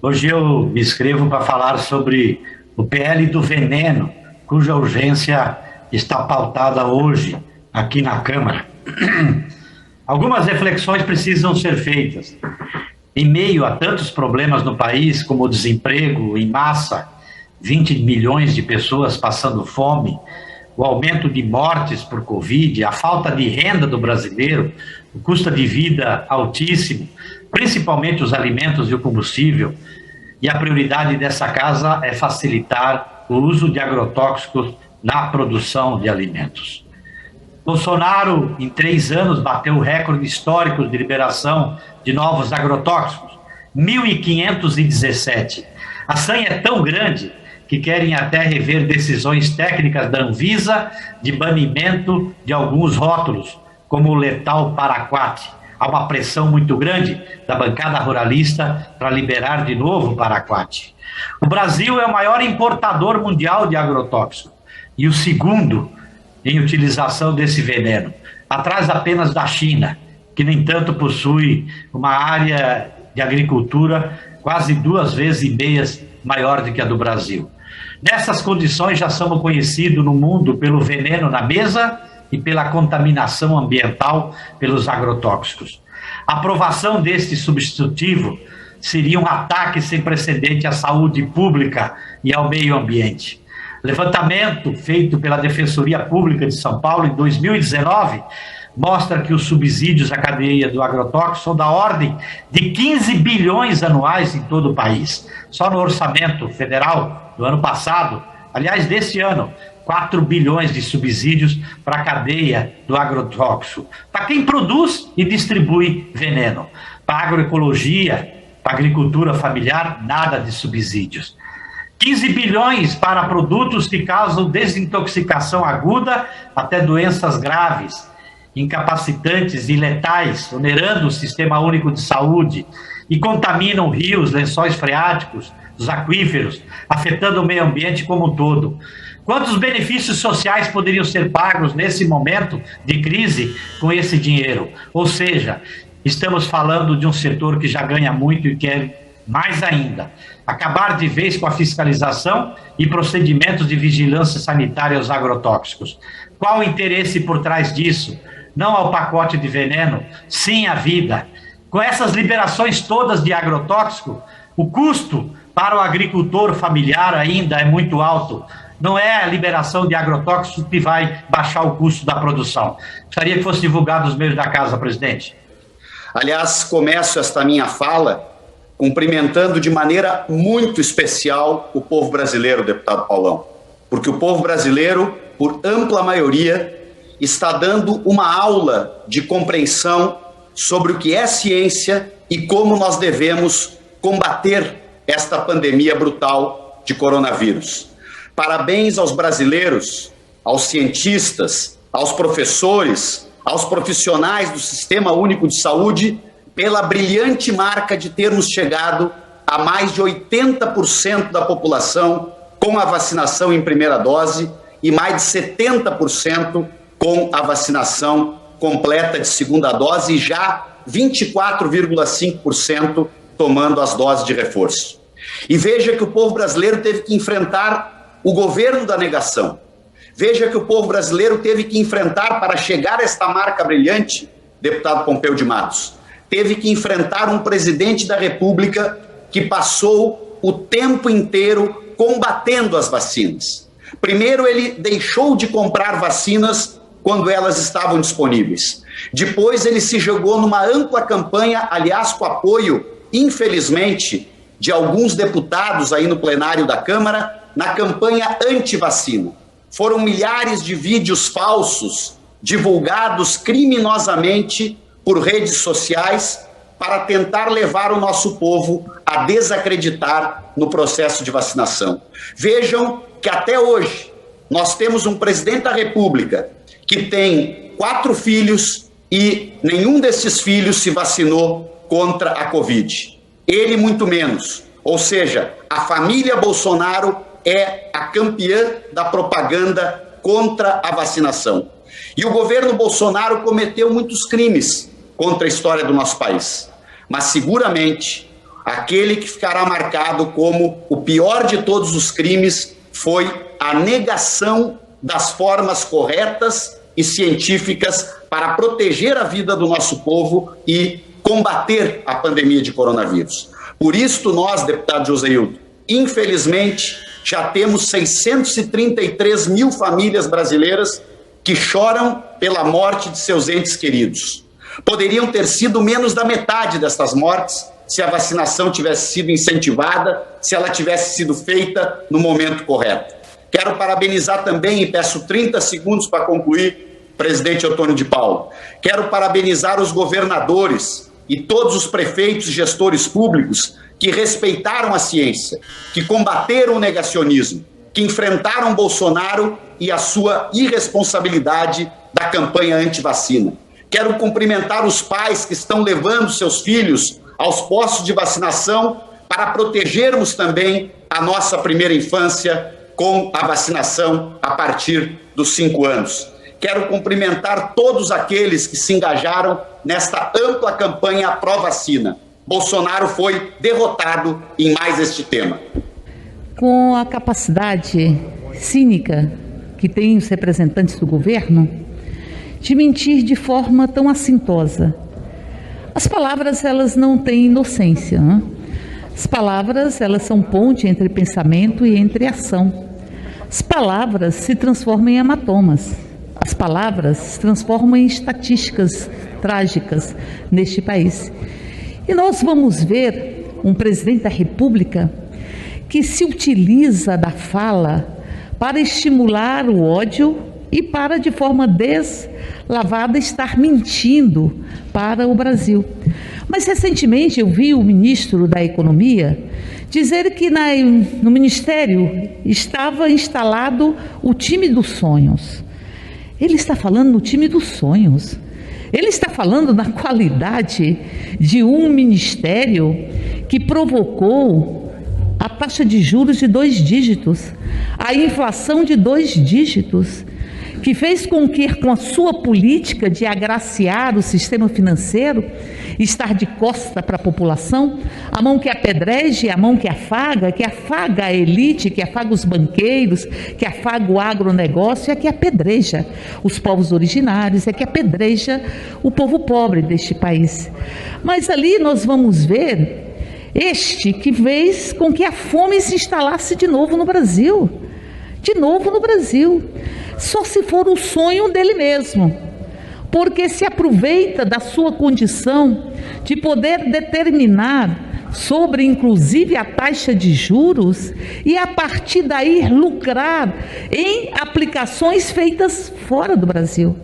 Hoje eu me inscrevo para falar sobre o PL do veneno, cuja urgência está pautada hoje aqui na Câmara. Algumas reflexões precisam ser feitas. Em meio a tantos problemas no país, como o desemprego em massa, 20 milhões de pessoas passando fome, o aumento de mortes por Covid, a falta de renda do brasileiro, o custo de vida altíssimo, principalmente os alimentos e o combustível, e a prioridade dessa casa é facilitar o uso de agrotóxicos na produção de alimentos. Bolsonaro, em 3 anos, bateu recorde histórico de liberação de novos agrotóxicos, 1.517. A sanha é tão grande que querem até rever decisões técnicas da Anvisa de banimento de alguns rótulos, como o letal paraquat. Há uma pressão muito grande da bancada ruralista para liberar de novo o paraquat. O Brasil é o maior importador mundial de agrotóxicos e o segundo em utilização desse veneno, atrás apenas da China, que, no entanto, possui uma área de agricultura quase 2,5 vezes maior do que a do Brasil. Nessas condições, já somos conhecidos no mundo pelo veneno na mesa e pela contaminação ambiental pelos agrotóxicos. A aprovação deste substitutivo seria um ataque sem precedente à saúde pública e ao meio ambiente. Levantamento feito pela Defensoria Pública de São Paulo em 2019 mostra que os subsídios à cadeia do agrotóxico são da ordem de 15 bilhões anuais em todo o país. Só no orçamento federal do ano passado, aliás, desse ano, 4 bilhões de subsídios para a cadeia do agrotóxico, para quem produz e distribui veneno. Para a agroecologia, para a agricultura familiar, nada de subsídios. 15 bilhões para produtos que causam desintoxicação aguda até doenças graves, incapacitantes e letais, onerando o Sistema Único de Saúde e contaminam rios, lençóis freáticos, os aquíferos, afetando o meio ambiente como um todo. Quantos benefícios sociais poderiam ser pagos nesse momento de crise com esse dinheiro? Ou seja, estamos falando de um setor que já ganha muito e quer mais ainda. Acabar de vez com a fiscalização e procedimentos de vigilância sanitária aos agrotóxicos. Qual o interesse por trás disso? Não ao pacote de veneno, sim à vida. Com essas liberações todas de agrotóxico, o custo para o agricultor familiar ainda é muito alto. Não é a liberação de agrotóxicos que vai baixar o custo da produção. Gostaria que fosse divulgado nos meios da casa, presidente. Aliás, começo esta minha fala cumprimentando de maneira muito especial o povo brasileiro, deputado Paulão, porque o povo brasileiro, por ampla maioria, está dando uma aula de compreensão sobre o que é ciência e como nós devemos combater esta pandemia brutal de coronavírus. Parabéns aos brasileiros, aos cientistas, aos professores, aos profissionais do Sistema Único de Saúde, pela brilhante marca de termos chegado a mais de 80% da população com a vacinação em primeira dose e mais de 70% com a vacinação completa de segunda dose e já 24,5% tomando as doses de reforço. E veja que o povo brasileiro teve que enfrentar o governo da negação. Veja que o povo brasileiro teve que enfrentar, para chegar a esta marca brilhante, deputado Pompeu de Matos, teve que enfrentar um presidente da República que passou o tempo inteiro combatendo as vacinas. Primeiro, ele deixou de comprar vacinas quando elas estavam disponíveis. Depois, ele se jogou numa ampla campanha, aliás, com apoio, infelizmente, de alguns deputados aí no plenário da Câmara, na campanha anti-vacina. Foram milhares de vídeos falsos divulgados criminosamente por redes sociais para tentar levar o nosso povo a desacreditar no processo de vacinação. Vejam que até hoje nós temos um presidente da República que tem 4 filhos e nenhum desses filhos se vacinou contra a Covid. Ele muito menos. Ou seja, a família Bolsonaro é a campeã da propaganda contra a vacinação. E o governo Bolsonaro cometeu muitos crimes contra a história do nosso país. Mas seguramente aquele que ficará marcado como o pior de todos os crimes foi a negação das formas corretas e científicas para proteger a vida do nosso povo e combater a pandemia de coronavírus. Por isso, nós, deputado Joséildo, infelizmente, já temos 633 mil famílias brasileiras que choram pela morte de seus entes queridos. Poderiam ter sido menos da metade dessas mortes se a vacinação tivesse sido incentivada, se ela tivesse sido feita no momento correto. Quero parabenizar também, e peço 30 segundos para concluir, presidente Otônio de Paula. Quero parabenizar os governadores e todos os prefeitos e gestores públicos que respeitaram a ciência, que combateram o negacionismo, que enfrentaram Bolsonaro e a sua irresponsabilidade da campanha anti-vacina. Quero cumprimentar os pais que estão levando seus filhos aos postos de vacinação para protegermos também a nossa primeira infância com a vacinação a partir dos 5 anos. Quero cumprimentar todos aqueles que se engajaram nesta ampla campanha pró-vacina. Bolsonaro foi derrotado em mais este tema. Com a capacidade cínica que têm os representantes do governo de mentir de forma tão assintosa. As palavras, elas não têm inocência, né? As palavras, elas são ponte entre pensamento e entre ação. As palavras se transformam em hematomas. As palavras se transformam em estatísticas trágicas neste país. E nós vamos ver um presidente da República que se utiliza da fala para estimular o ódio e para, de forma deslavada, estar mentindo para o Brasil. Mas, recentemente, eu vi o ministro da Economia dizer que no Ministério estava instalado o time dos sonhos. Ele está falando no time dos sonhos. Ele está falando na qualidade de um ministério que provocou a taxa de juros de 2 dígitos, a inflação de 2 dígitos, que fez com que, com a sua política de agraciar o sistema financeiro, estar de costa para a população, a mão que apedreje, a mão que afaga a elite, que afaga os banqueiros, que afaga o agronegócio, é que apedreja os povos originários, é que apedreja o povo pobre deste país. Mas ali nós vamos ver este que fez com que a fome se instalasse de novo no Brasil. De novo no Brasil. Só se for o sonho dele mesmo, porque se aproveita da sua condição de poder determinar sobre, inclusive, a taxa de juros e, a partir daí, lucrar em aplicações feitas fora do Brasil.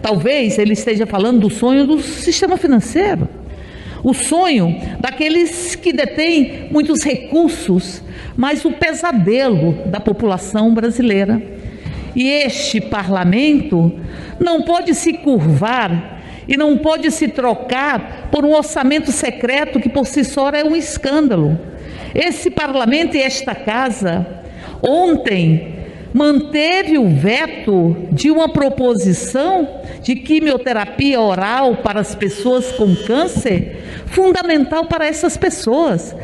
Talvez ele esteja falando do sonho do sistema financeiro, o sonho daqueles que detêm muitos recursos, mas o pesadelo da população brasileira. E este parlamento não pode se curvar e não pode se trocar por um orçamento secreto que por si só é um escândalo. Esse parlamento e esta casa ontem manteve o veto de uma proposição de quimioterapia oral para as pessoas com câncer, fundamental para essas pessoas,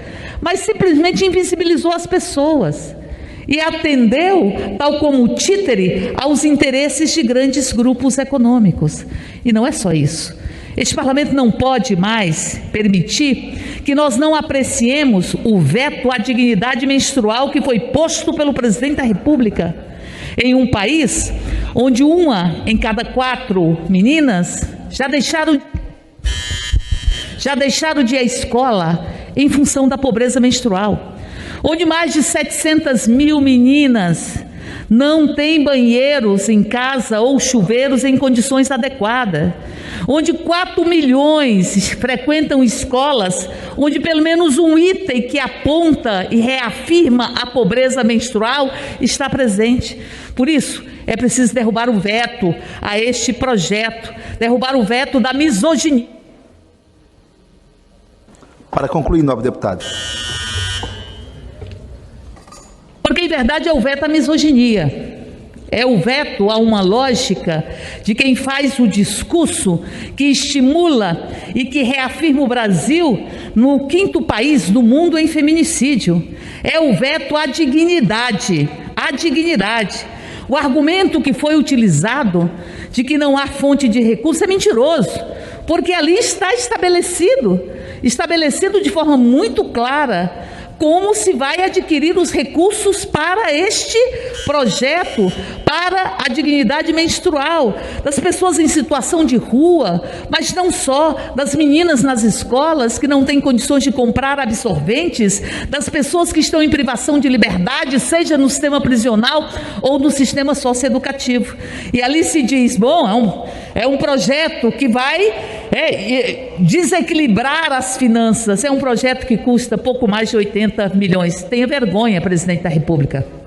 mas simplesmente invisibilizou as pessoas e atendeu, tal como títere, aos interesses de grandes grupos econômicos. E não é só isso. Este parlamento não pode mais permitir que nós não apreciemos o veto à dignidade menstrual que foi posto pelo presidente da República em um país onde 1 em cada 4 meninas já deixaram de ir à escola em função da pobreza menstrual, onde mais de 700 mil meninas não têm banheiros em casa ou chuveiros em condições adequadas, onde 4 milhões frequentam escolas onde pelo menos um item que aponta e reafirma a pobreza menstrual está presente. Por isso, é preciso derrubar o veto a este projeto, derrubar o veto da misoginia. Para concluir, nobre deputado. Porque, em verdade, é o veto à misoginia. É o veto a uma lógica de quem faz o discurso que estimula e que reafirma o Brasil no 5º país do mundo em feminicídio. É o veto à dignidade, à dignidade. O argumento que foi utilizado de que não há fonte de recurso é mentiroso, porque ali está estabelecido de forma muito clara como se vai adquirir os recursos para este projeto, para a dignidade menstrual, das pessoas em situação de rua, mas não só, das meninas nas escolas que não têm condições de comprar absorventes, das pessoas que estão em privação de liberdade, seja no sistema prisional ou no sistema socioeducativo. E ali se diz, bom, é um projeto que vai desequilibrar as finanças, é um projeto que custa pouco mais de 80 milhões. Tenha vergonha, presidente da República.